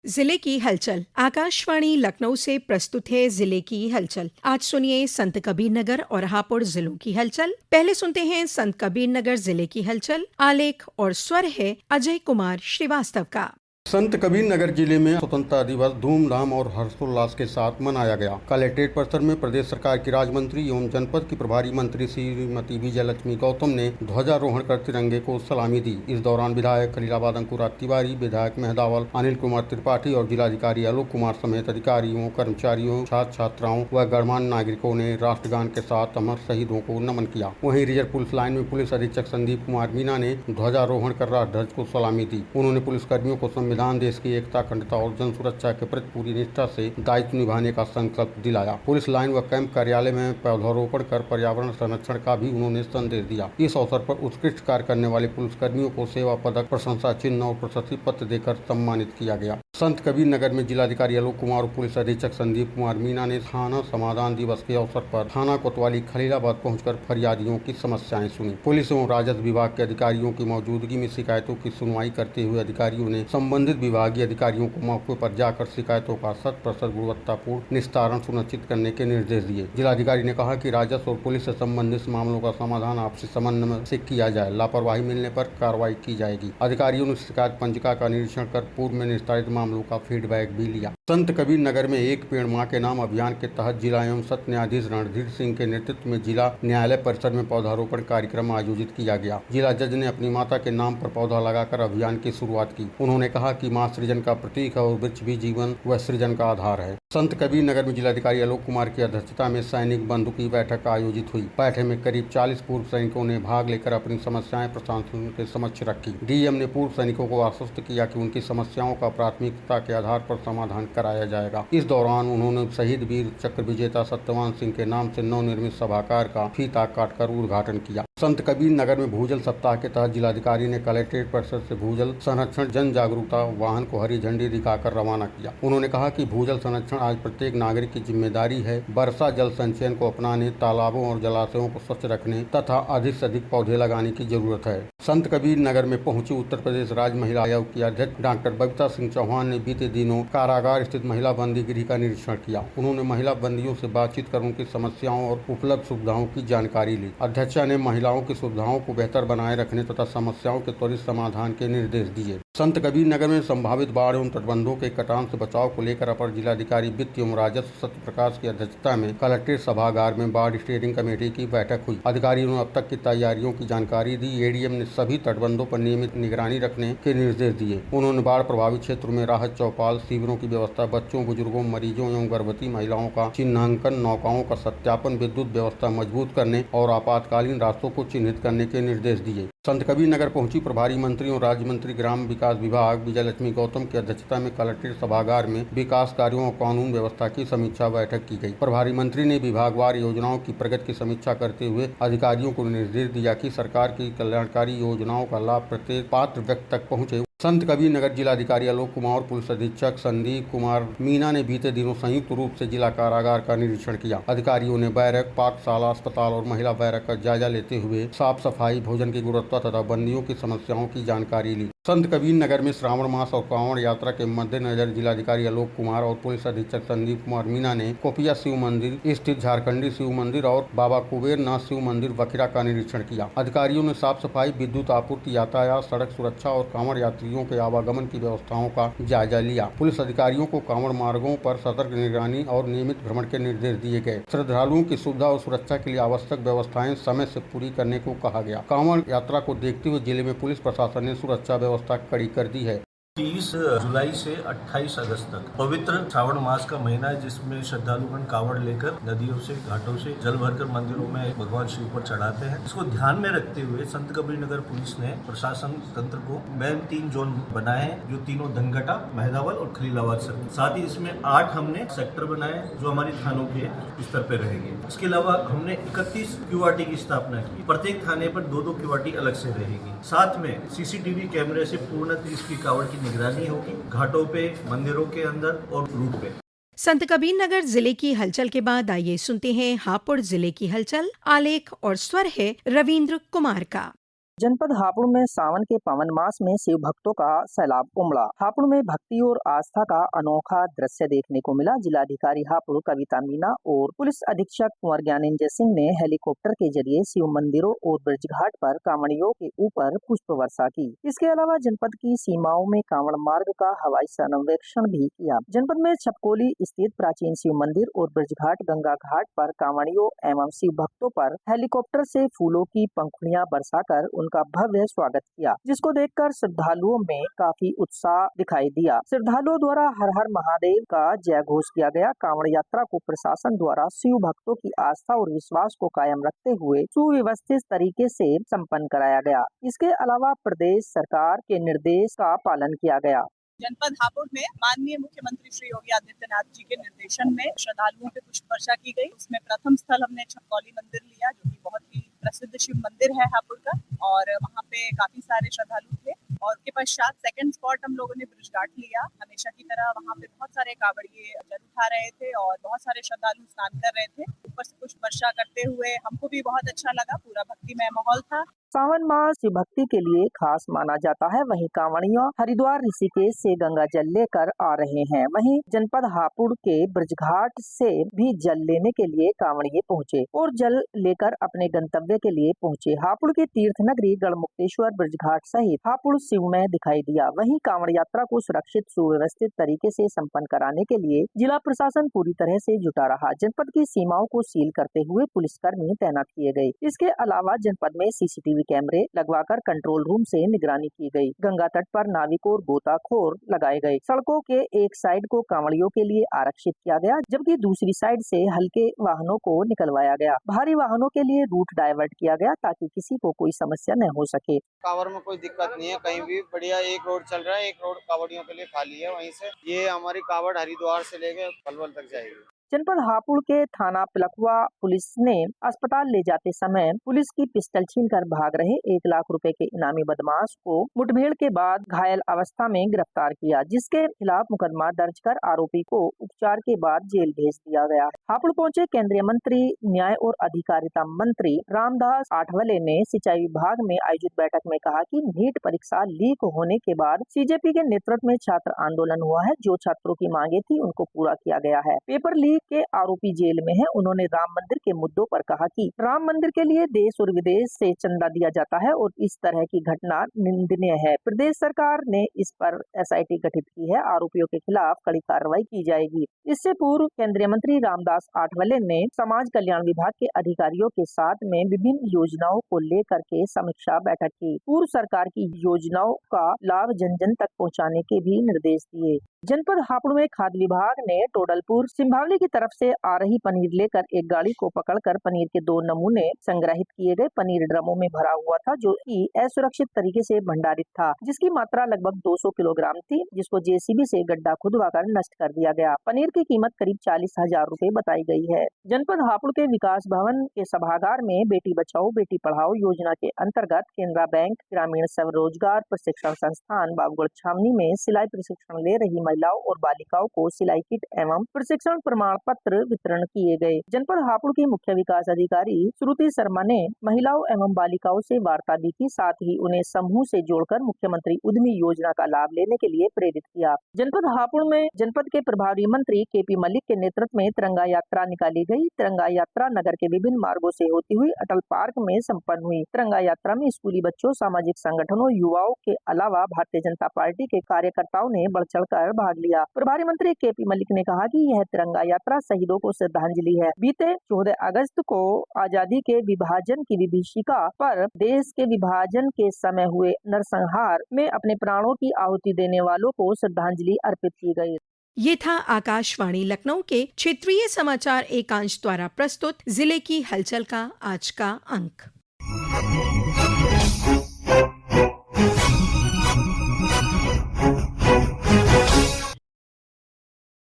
जिले की हलचल। आकाशवाणी लखनऊ से प्रस्तुत है जिले की हलचल। आज सुनिए संत कबीर नगर और हापुड़ जिलों की हलचल। पहले सुनते हैं संत कबीर नगर जिले की हलचल। आलेख और स्वर है अजय कुमार श्रीवास्तव का। संत कबीर नगर जिले में स्वतंत्रता दिवस धूमधाम और हर्षोल्लास के साथ मनाया गया। कलेक्ट्रेट परिसर में प्रदेश सरकार की राज्य मंत्री एवं जनपद की प्रभारी मंत्री श्रीमती विजयलक्ष्मी गौतम ने ध्वजारोहण कर तिरंगे को सलामी दी। इस दौरान विधायक खलीलाबाद अंकुरात तिवारी, विधायक मेहदावल अनिल कुमार त्रिपाठी और जिलाधिकारी आलोक कुमार समेत अधिकारियों, कर्मचारियों, छात्र छात्राओं व गणमान्य नागरिकों ने राष्ट्रगान के साथ अमर शहीदों को नमन किया। वहीं रिजर्व पुलिस लाइन में पुलिस अधीक्षक संदीप कुमार मीना ने ध्वजारोहण कर राष्ट्रध्वज को सलामी दी। उन्होंने पुलिसकर्मियों को संविधान, देश की एकता, अखंडता और जन सुरक्षा के प्रति पूरी निष्ठा से दायित्व निभाने का संकल्प दिलाया। पुलिस लाइन व कैंप कार्यालय में पौधारोपण कर पर्यावरण संरक्षण का भी उन्होंने संदेश दिया। इस अवसर पर उत्कृष्ट कार्य करने वाले पुलिसकर्मियों को सेवा पदक, प्रशंसा चिन्ह और प्रशस्ति पत्र देकर सम्मानित किया गया। संत कबीर नगर में जिलाधिकारी आलोक कुमार और पुलिस अधीक्षक संदीप कुमार मीना ने थाना समाधान दिवस के अवसर पर थाना कोतवाली खलीलाबाद पहुंचकर फरियादियों की समस्याएं सुनी। पुलिस एवं राजस्व विभाग के अधिकारियों की मौजूदगी में शिकायतों की सुनवाई करते हुए अधिकारियों ने संबंधित विभागीय अधिकारियों को मौके पर जाकर शिकायतों का 100% गुणवत्तापूर्ण निस्तारण सुनिश्चित करने के निर्देश दिए। जिलाधिकारी ने कहा कि राजस्व और पुलिस से संबंधित मामलों का समाधान आपसी समन्वय से किया जाए। लापरवाही मिलने पर कार्रवाई की जाएगी। अधिकारियों ने शिकायत पंजिका का निरीक्षण कर पूर्व में निस्तारित मामलों का फीडबैक भी लिया। संत कबीर नगर में एक पेड़ मां के नाम अभियान के तहत जिला एवं सत्र न्यायाधीश रणधीर सिंह के नेतृत्व में जिला न्यायालय परिसर में पौधारोपण कार्यक्रम आयोजित किया गया। जिला जज ने अपनी माता के नाम पर पौधा लगाकर अभियान की शुरुआत की। उन्होंने कहा कि मां सृजन का प्रतीक है और वृक्ष भी जीवन व सृजन का आधार है। संत कबीर नगर में जिलाधिकारी आलोक कुमार की अध्यक्षता में सैनिक बंधु की बैठक आयोजित हुई। बैठक में करीब 40 पूर्व सैनिकों ने भाग लेकर अपनी समस्याएं प्रशासन के समक्ष रखी। डीएम ने पूर्व सैनिकों को आश्वस्त किया कि उनकी समस्याओं का प्राथमिकता के आधार पर समाधान कराया जाएगा। इस दौरान उन्होंने शहीद वीर चक्र विजेता सत्यवान सिंह के नाम से नवनिर्मित सभागार का फीता काटकर उद्घाटन किया। संत कबीर नगर में भूजल सप्ताह के तहत जिलाधिकारी ने कलेक्ट्रेट परिसर से भूजल संरक्षण जन जागरूकता वाहन को हरी झंडी दिखाकर रवाना किया। उन्होंने कहा कि भूजल संरक्षण आज प्रत्येक नागरिक की जिम्मेदारी है। वर्षा जल संचयन को अपनाने, तालाबों और जलाशयों को स्वच्छ रखने तथा अधिक से अधिक पौधे लगाने की जरूरत है। संत कबीर नगर में पहुंची उत्तर प्रदेश राज्य महिला आयोग की अध्यक्ष डॉक्टर बबीता सिंह चौहान ने बीते दिनों कारागार स्थित महिला बंदी गृह का निरीक्षण किया। उन्होंने महिला बंदियों से बातचीत कर उनकी समस्याओं और उपलब्ध सुविधाओं की जानकारी ली। अध्यक्षा ने महिलाओं की सुविधाओं को बेहतर बनाए रखने तथा समस्याओं के त्वरित समाधान के निर्देश दिए। संत कबीर नगर में संभावित बाढ़ एवं तटबंधों के कटान से बचाव को लेकर अपर जिलाधिकारी वित्त एवं राजस्व सत्य प्रकाश की अध्यक्षता में कलेक्ट्रेट सभागार में बाढ़ स्टीयरिंग कमेटी की बैठक हुई। अधिकारियों ने अब तक की तैयारियों की जानकारी दी। एडीएम ने सभी तटबंधों पर नियमित निगरानी रखने के निर्देश दिए। उन्होंने बाढ़ प्रभावित क्षेत्रों में राहत चौपाल, शिविरों की व्यवस्था, बच्चों, बुजुर्गों, मरीजों एवं गर्भवती महिलाओं का चिन्हांकन, नौकाओं का सत्यापन, विद्युत व्यवस्था मजबूत करने और आपातकालीन रास्तों को चिन्हित करने के निर्देश दिए। संत कबीर नगर पहुंची प्रभारी मंत्री और राज्य मंत्री ग्राम विकास विभाग विजयलक्ष्मी गौतम की अध्यक्षता में कलेक्ट्रेट सभागार में विकास कार्यों और कानून व्यवस्था की समीक्षा बैठक की गई। प्रभारी मंत्री ने विभागवार योजनाओं की प्रगति की समीक्षा करते हुए अधिकारियों को निर्देश दिया कि सरकार की कल्याणकारी योजनाओं का लाभ प्रत्येक पात्र व्यक्ति तक पहुँचे। संत कबीर नगर जिलाधिकारी आलोक कुमार और पुलिस अधीक्षक संदीप कुमार मीना ने बीते दिनों संयुक्त रूप से जिला कारागार का निरीक्षण किया। अधिकारियों ने बैरक, पाकशाला, अस्पताल और महिला बैरक का जायजा लेते हुए साफ सफाई, भोजन की गुणवत्ता तथा बंदियों की समस्याओं की जानकारी ली। संत कबीर नगर में श्रावण मास और कांवड़ यात्रा के मद्देनजर जिलाधिकारी आलोक कुमार और पुलिस अधीक्षक संदीप कुमार मीना ने कोपिया शिव मंदिर स्थित झारखंडी शिव मंदिर और बाबा कुबेरनाथ शिव मंदिर वखिरा का निरीक्षण किया। अधिकारियों ने साफ सफाई, विद्युत आपूर्ति, यातायात, सड़क सुरक्षा और कांवड़ यात्रियों के आवागमन की व्यवस्थाओं का जायजा लिया। पुलिस अधिकारियों को कांवड़ मार्गों पर सतर्क निगरानी और नियमित भ्रमण के निर्देश दिए गए। श्रद्धालुओं की सुविधा और सुरक्षा के लिए आवश्यक व्यवस्थाएं समय से पूरी करने को कहा गया। कांवड़ यात्रा को देखते हुए जिले में पुलिस प्रशासन ने सुरक्षा व्यवस्था कड़ी कर दी है। 30 जुलाई से 28 अगस्त तक पवित्र श्रावण मास का महीना है, जिसमें श्रद्धालुगण कावड़ लेकर नदियों से, घाटों से जल भरकर मंदिरों में भगवान शिव पर चढ़ाते हैं। इसको ध्यान में रखते हुए संत कबीर नगर पुलिस ने प्रशासन तंत्र को मेन 3 जोन बनाए हैं, जो तीनों धनघटा, मेहदावल और खलीलाबाद से। साथ ही इसमें 8 हमने सेक्टर बनाए जो हमारी थानों के स्तर पर रहेंगे। इसके अलावा हमने 31 क्यूआरटी की स्थापना की। प्रत्येक थाने पर 2-2 क्यूआरटी अलग से रहेगी। साथ में सीसीटीवी कैमरे से पूर्ण 30 की कावड़ की निगरानी होगी, घाटों पे, मंदिरों के अंदर और रूट पे। संत कबीर नगर जिले की हलचल के बाद आइए सुनते हैं हापुड़ जिले की हलचल। आलेख और स्वर है रविंद्र कुमार का। जनपद हापुड़ में सावन के पावन मास में शिव भक्तों का सैलाब उमड़ा। हापुड़ में भक्ति और आस्था का अनोखा दृश्य देखने को मिला। जिलाधिकारी हापुड़ कविता मीना और पुलिस अधीक्षक कुंवर ज्ञानेंद्र सिंह ने हेलीकॉप्टर के जरिए शिव मंदिरों और ब्रिज घाट पर कांवड़ियों के ऊपर पुष्प वर्षा की। इसके अलावा जनपद की सीमाओं में कांवड़ मार्ग का हवाई सर्वेक्षण भी किया। जनपद में छपकोली स्थित प्राचीन शिव मंदिर और ब्रिज घाट गंगा घाट पर कांवड़ियों एवं शिव भक्तों पर हेलीकॉप्टर से फूलों की पंखुड़ियां बरसाकर उनका भव्य स्वागत किया, जिसको देखकर श्रद्धालुओं में काफी उत्साह दिखाई दिया। श्रद्धालुओं द्वारा हर हर महादेव का जय घोष किया गया। कांवड़ यात्रा को प्रशासन द्वारा शिव भक्तों की आस्था और विश्वास को कायम रखते हुए सुव्यवस्थित तरीके से संपन्न कराया गया। इसके अलावा प्रदेश सरकार के निर्देश का पालन किया गया। जनपद हापुड़ में माननीय मुख्यमंत्री श्री योगी आदित्यनाथ जी के निर्देशन में श्रद्धालुओं पे पुष्प वर्षा की गई। उसमें प्रथम स्थल हमने छपकौली मंदिर लिया, जो कि बहुत ही प्रसिद्ध शिव मंदिर है हापुड़ का, और वहाँ पे काफी सारे श्रद्धालु थे। और उसके पश्चात सेकंड स्पॉट हम लोगों ने ब्रिज घाट लिया। हमेशा की तरह वहाँ पे बहुत सारे कांवड़िये जल उठा रहे थे और बहुत सारे श्रद्धालु स्नान कर रहे थे। ऊपर से पुष्प वर्षा करते हुए हमको भी बहुत अच्छा लगा। पूरा भक्तिमय माहौल था। सावन मास शिव भक्ति के लिए खास माना जाता है। वहीं कांवड़ियों हरिद्वार ऋषिकेश से गंगा जल लेकर आ रहे हैं। वहीं जनपद हापुड़ के ब्रिज घाट से भी जल लेने के लिए कांवड़िये पहुंचे और जल लेकर अपने गंतव्य के लिए पहुंचे। हापुड़ की तीर्थ नगरी गढ़मुक्तेश्वर ब्रिज घाट सहित हापुड़ शिवमय दिखाई दिया। वहीं कांवड़ यात्रा को सुरक्षित सुव्यवस्थित तरीके से संपन्न कराने के लिए जिला प्रशासन पूरी तरह से जुटा रहा। जनपद की सीमाओं को सील करते हुए पुलिसकर्मी तैनात किए गए। इसके अलावा जनपद में सीसीटीवी कैमरे लगवाकर कंट्रोल रूम से निगरानी की गई। गंगा तट पर नाविक और गोताखोर लगाए गए। सड़कों के एक साइड को कांवड़ियों के लिए आरक्षित किया गया, जबकि दूसरी साइड से हल्के वाहनों को निकलवाया गया। भारी वाहनों के लिए रूट डाइवर्ट किया गया ताकि किसी को कोई समस्या न हो सके। कांवड़ में कोई दिक्कत नहीं है, कहीं भी बढ़िया एक रोड चल रहा है। एक रोड कांवड़ियों के लिए खाली है। वहीं से ये हमारी कांवड़ हरिद्वार से लेके पलवल तक जाएगी। जनपद हापुड़ के थाना पिलखुआ पुलिस ने अस्पताल ले जाते समय पुलिस की पिस्टल छीनकर भाग रहे 1 लाख रुपए के इनामी बदमाश को मुठभेड़ के बाद घायल अवस्था में गिरफ्तार किया, जिसके खिलाफ मुकदमा दर्ज कर आरोपी को उपचार के बाद जेल भेज दिया गया है। हापुड़ पहुंचे केंद्रीय मंत्री न्याय और अधिकारिता मंत्री रामदास आठवले ने सिंचाई विभाग में आयोजित बैठक में कहा कि नीट परीक्षा लीक होने के बाद सीजेपी के नेतृत्व में छात्र आंदोलन हुआ है। जो छात्रों की मांगे थी उनको पूरा किया गया है। पेपर लीक के आरोपी जेल में है। उन्होंने राम मंदिर के मुद्दों पर कहा कि राम मंदिर के लिए देश और विदेश से चंदा दिया जाता है और इस तरह की घटना निंदनीय है। प्रदेश सरकार ने इस पर एसआईटी गठित की है। आरोपियों के खिलाफ कड़ी कार्रवाई की जाएगी। इससे पूर्व केंद्रीय मंत्री रामदास आठवले ने समाज कल्याण विभाग के अधिकारियों के साथ में विभिन्न योजनाओं को लेकर के समीक्षा बैठक की। पूर्व सरकार की योजनाओं का लाभ जन जन तक पहुँचाने के भी निर्देश दिए। जनपद हापुड़ में खाद्य विभाग ने टोडलपुर सिंभावली की तरफ से आ रही पनीर लेकर एक गाड़ी को पकड़कर पनीर के 2 नमूने संग्रहित किए गए। पनीर ड्रमों में भरा हुआ था, जो कि असुरक्षित तरीके से भंडारित था, जिसकी मात्रा लगभग 200 किलोग्राम थी, जिसको जेसीबी से गड्ढा खुदवाकर नष्ट कर दिया गया। पनीर की कीमत करीब 40,000 रुपए बताई गई है। जनपद हापुड़ के विकास भवन के सभागार में बेटी बचाओ बेटी पढ़ाओ योजना के अंतर्गत केनरा बैंक ग्रामीण स्वरोजगार प्रशिक्षण संस्थान बाबूगढ़ छावनी में सिलाई प्रशिक्षण ले रही महिलाओं और बालिकाओं को सिलाई किट एवं प्रशिक्षण प्रमाण पत्र वितरण किए गए। जनपद हापुड़ की मुख्य विकास अधिकारी श्रुति शर्मा ने महिलाओं एवं बालिकाओं से वार्ता भी की, साथ ही उन्हें समूह से जोड़कर मुख्यमंत्री उद्यमी योजना का लाभ लेने के लिए प्रेरित किया। जनपद हापुड़ में जनपद के प्रभारी मंत्री केपी मलिक के नेतृत्व में तिरंगा यात्रा निकाली गई। तिरंगा यात्रा नगर के विभिन्न मार्गों से होती हुई अटल पार्क में संपन्न हुई। तिरंगा यात्रा में स्कूली बच्चों, सामाजिक संगठनों, युवाओं के अलावा भारतीय जनता पार्टी के कार्यकर्ताओं ने बढ़ चढ़कर भाग लिया। प्रभारी मंत्री केपी मलिक ने कहा कि यह तिरंगा यात्रा शहीदों को श्रद्धांजलि है। बीते 14 अगस्त को आजादी के विभाजन की विभीषिका पर देश के विभाजन के समय हुए नरसंहार में अपने प्राणों की आहुति देने वालों को श्रद्धांजलि अर्पित की गई। ये था आकाशवाणी लखनऊ के क्षेत्रीय समाचार एकांश द्वारा प्रस्तुत जिले की हलचल का आज का अंक।